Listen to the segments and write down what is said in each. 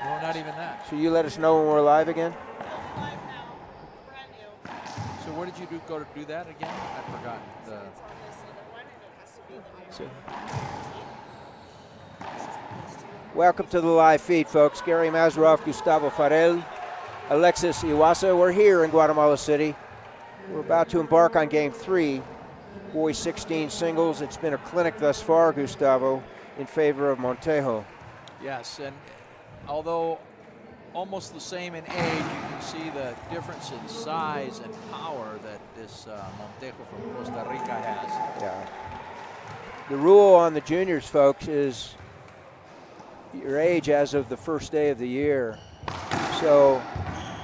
No, not even that. So you let us know when we're live again? Live now. Brand new. So where did you go to do that again? I've forgotten. It's on this other one, and it has to be the Welcome to the live feed, folks. Gary Mazarov, Gustavo Farel, Alexis Iwasa. We're here in Guatemala City. We're about to embark on game 3, boys 16 singles. It's been a clinic thus far, Gustavo, in favor of Montejo. Yes, and although almost the same in age, you can see the difference in size and power that this Montejo from Costa Rica has. Yeah. The rule on the juniors, folks, is your age as of the first day of the year. So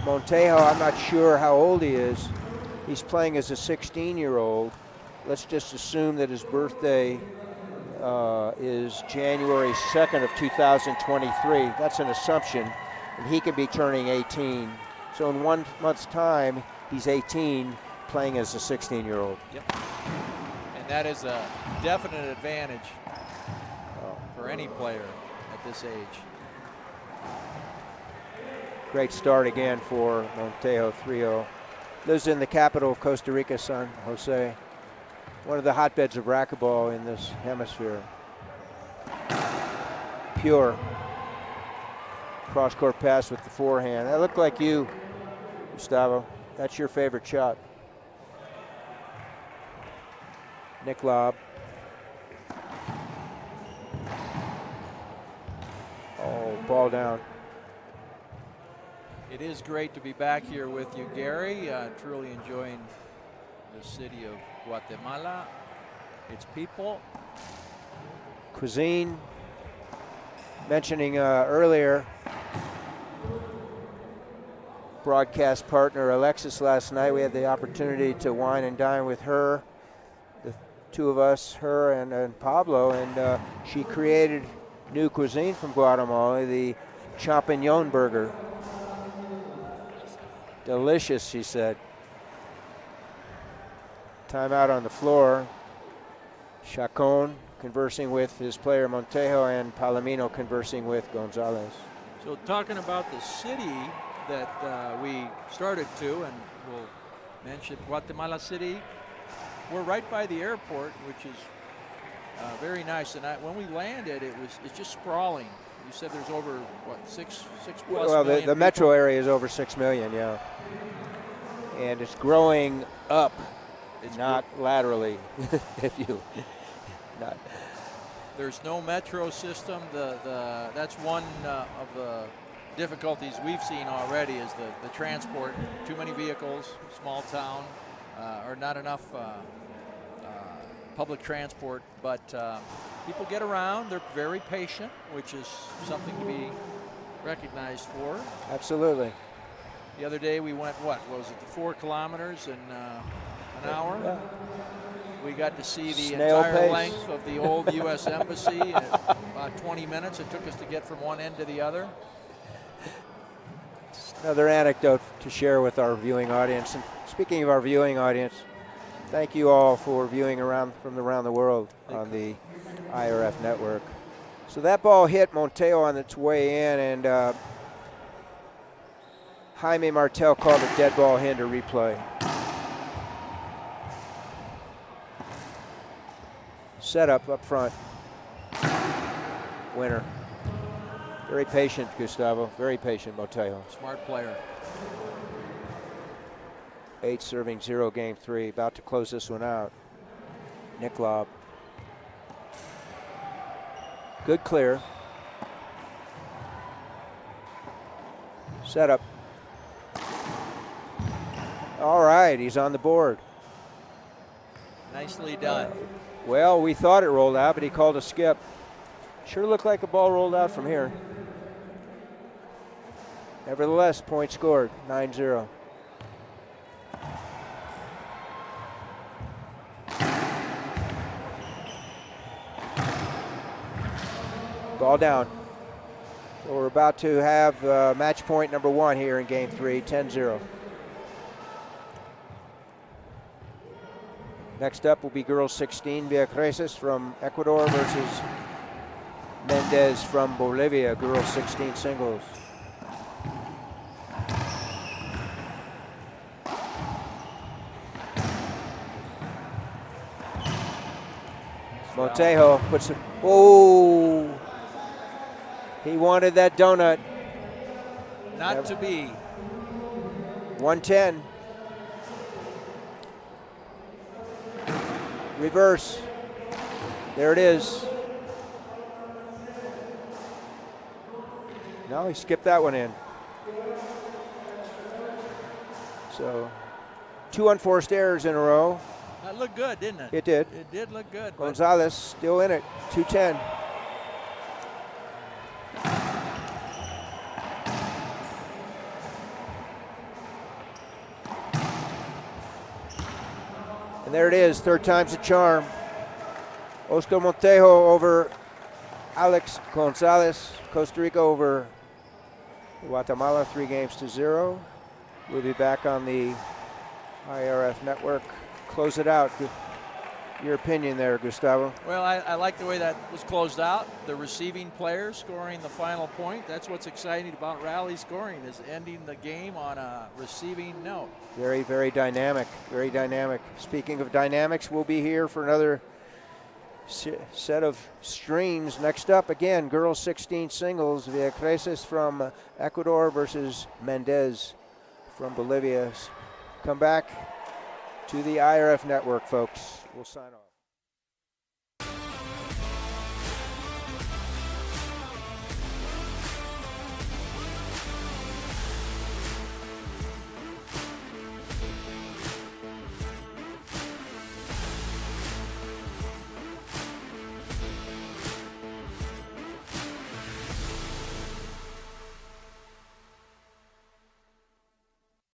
Montejo, I'm not sure how old he is. He's playing as a 16-year-old. Let's just assume that his birthday is January 2nd of 2023. That's an assumption, and he could be turning 18. So in 1 month's time, he's 18, playing as a 16-year-old. Yep. And that is a definite advantage for any player at this age. Great start again for Montejo, 3-0. Lives in the capital of Costa Rica, San Jose. One of the hotbeds of racquetball in this hemisphere. Pure. Cross-court pass with the forehand. That looked like you, Gustavo. That's your favorite shot. Nick lob. Oh, ball down. It is great to be back here with you, Gary. Truly enjoying the city of Guatemala, its people. Cuisine. Mentioning earlier, broadcast partner Alexis last night. We had the opportunity to wine and dine with her, the two of us, her and Pablo, and she created new cuisine from Guatemala, the champignon burger. Delicious, she said. Timeout on the floor. Chacon conversing with his player Montejo, and Palomino conversing with Gonzales. So talking about the city that we started to, and we'll mention Guatemala City. We're right by the airport, which is very nice. And when we landed, it's just sprawling. You said there's over, what, six plus well, million the metro area is over 6 million, yeah. And it's growing up, it's not laterally, if you, not. There's no metro system. That's one of the difficulties we've seen already is the transport. Too many vehicles, small town, or not enough public transport, but people get around. They're very patient, which is something to be recognized for. Absolutely. The other day we went, what was it, 4 kilometers in an hour? Yeah. We got to see the Snail entire pace. length of the old U.S. Embassy in about 20 minutes. It took us to get from one end to the other. Another anecdote to share with our viewing audience. And speaking of our viewing audience, thank you all for viewing from around the world on the IRF network. So that ball hit Montejo on its way in, and Jaime Martel called a dead ball hinder replay. Setup up front. Winner. Very patient, Gustavo. Very patient, Montejo. Smart player. 8 serving 0 game 3. About to close this one out. Nick lob. Good clear. Setup. All right, he's on the board. Nicely done. Well, we thought it rolled out, but he called a skip. Sure looked like a ball rolled out from here. Nevertheless, point scored, 9-0. Ball down. So we're about to have match point number 1 here in game 3, 10-0. Next up will be girls 16, Villa Creces from Ecuador versus Mendez from Bolivia, girls 16 singles. Montejo puts it. Oh, he wanted that donut. Not to be. 110. Reverse. There it is. No, he skipped that one in. So 2 unforced errors in a row. That looked good, didn't it? It did. It did look good. Gonzales still in it. 210. And there it is, third time's a charm. Oscar Montejo over Alex Gonzales. Costa Rica over Guatemala, 3-0. We'll be back on the IRF network. Close it out. Your opinion there, Gustavo? Well, I like the way that was closed out. The receiving player scoring the final point. That's what's exciting about rally scoring, is ending the game on a receiving note. Very, very dynamic. Very dynamic. Speaking of dynamics, we'll be here for another set of streams. Next up, again, girls 16 singles. Villacreces from Ecuador versus Mendez from Bolivia. Come back to the IRF network, folks. We'll sign off.